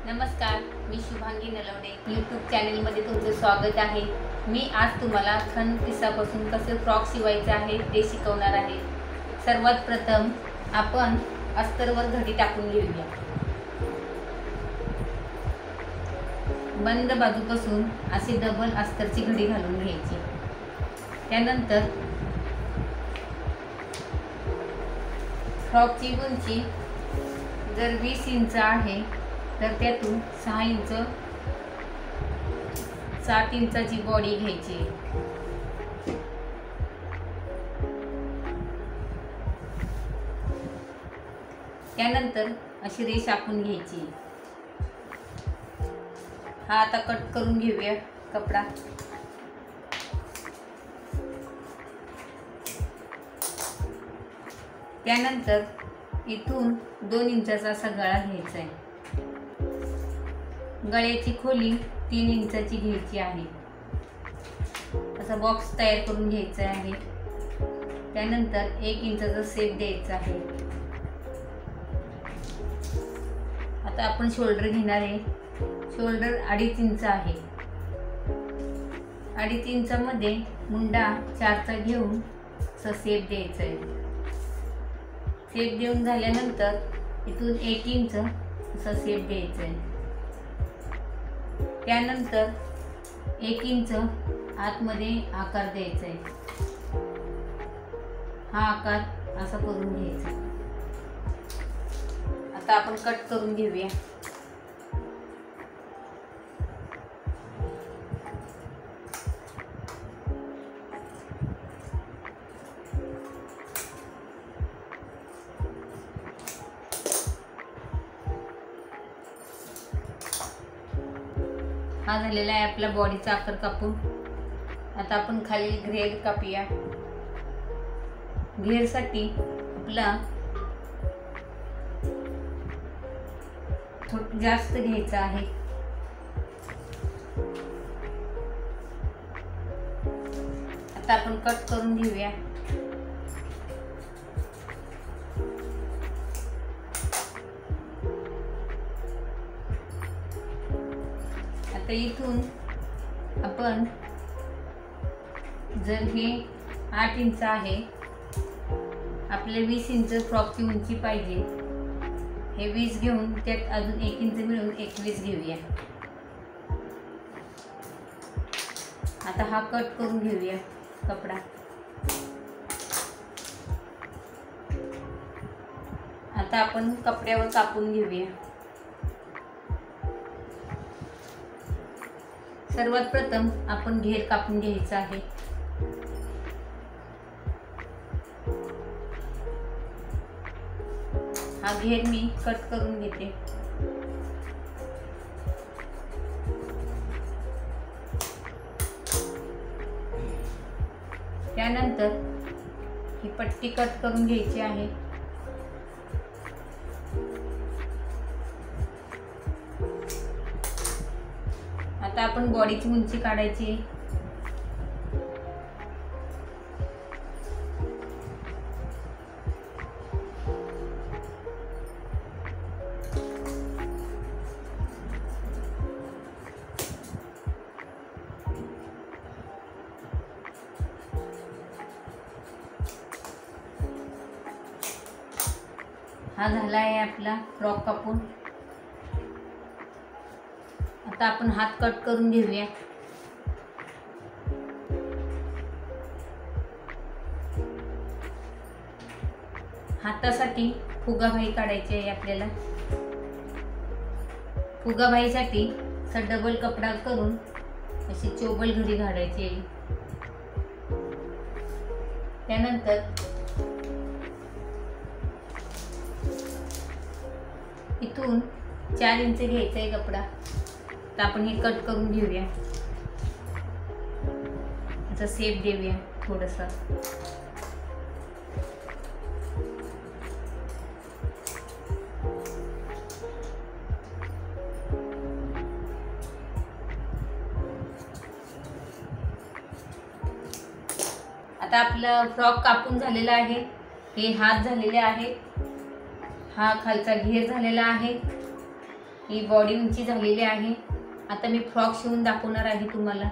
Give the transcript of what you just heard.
नमस्कार, मी शुभांगी नलवडे यूट्यूब चॅनलमध्ये तुमचं स्वागत आहे। मी आज तुम्हाला खण पिसापासून कसे फ्रॉक शिवायचे आहे ते शिकवणार आहे। सर्वात प्रथम आपण अस्तरवर घडी टाकून घेऊया। बंद बाजूपासून अशी डबल अस्तरची घडी घालून घ्यायची। त्यानंतर फ्रॉकची उंची जर 20 इंच आहे तर त्यातून 6 इंच 7 इंचाची बॉडी घ्यायची। त्यानंतर अशी रेष आखून घ्यायची। हा आता कट करून घेऊया कपडा। त्यानंतर इथून 2 इंचाचा असा गळा घ्यायचा आहे। गळ्याची खोली 3 इंचाची घ्यायची आहे। असा बॉक्स तयार करून घ्यायचा आहे। त्यानंतर 1 इंचाचा शेप द्यायचा आहे। आता आपण शोल्डर घेणार आहे। शोल्डर 2.5 इंच आहे। 2.5 इंचामध्ये मुंडा 4चा घेऊन असा शेप द्यायचा आहे। शेप देऊन झाल्यानंतर इथून 1 इंच असा शेप द्यायचा आहे। त्यानंतर 1 इंच आतमध्ये आकार द्यायचा आहे। हा आकार असा करून घ्यायचा। आता आपण कट करून घेऊया। हा झालेला आहे आपला बॉडीचा आकार कापून। आता आपण खाली घेर कापूया। घेरसाठी आपला थोडं जास्त घ्यायचं आहे। आता आपण कट करून घेऊया। आता इथून आपण जर हे 8 इंच आहे, आपल्याला 20 इंच फ्रॉकची उंची पाहिजे। हे 20 घेऊन त्यात अजून 1 इंच मिळून 21 घेऊया। आता हा कट करून घेऊया कपडा। आता आपण कपड्यावर कापून घेऊया। सर्वात प्रथम आपण घेर कापून घ्यायचा आहे। हा घेर मी कट करून घेते। त्यानंतर ही पट्टी कट करून घ्यायची आहे। आता आपण बॉडीची उंची काढायची। हा झाला आहे आपला फ्रॉक कापून। आता आपण हात कट करून घेऊया। हातासाठी फुगाबाई काढायची आहे आपल्याला। फुगाबाईसाठी असा डबल कपडा करून अशी चोबल घडी घालायची आहे। त्यानंतर इथून 4 इंच घ्यायचा आहे कपडा। तर आपण हे कट करून घेऊया। याचा शेप देऊया थोडासा। आता आपला फ्रॉक कापून झालेला आहे। हे हात झालेले आहेत। हा खालचा घेर झालेला आहे। ही बॉडी उंची झालेली आहे. आता मी फ्रॉक शिवून दाखवणार आहे तुम्हाला.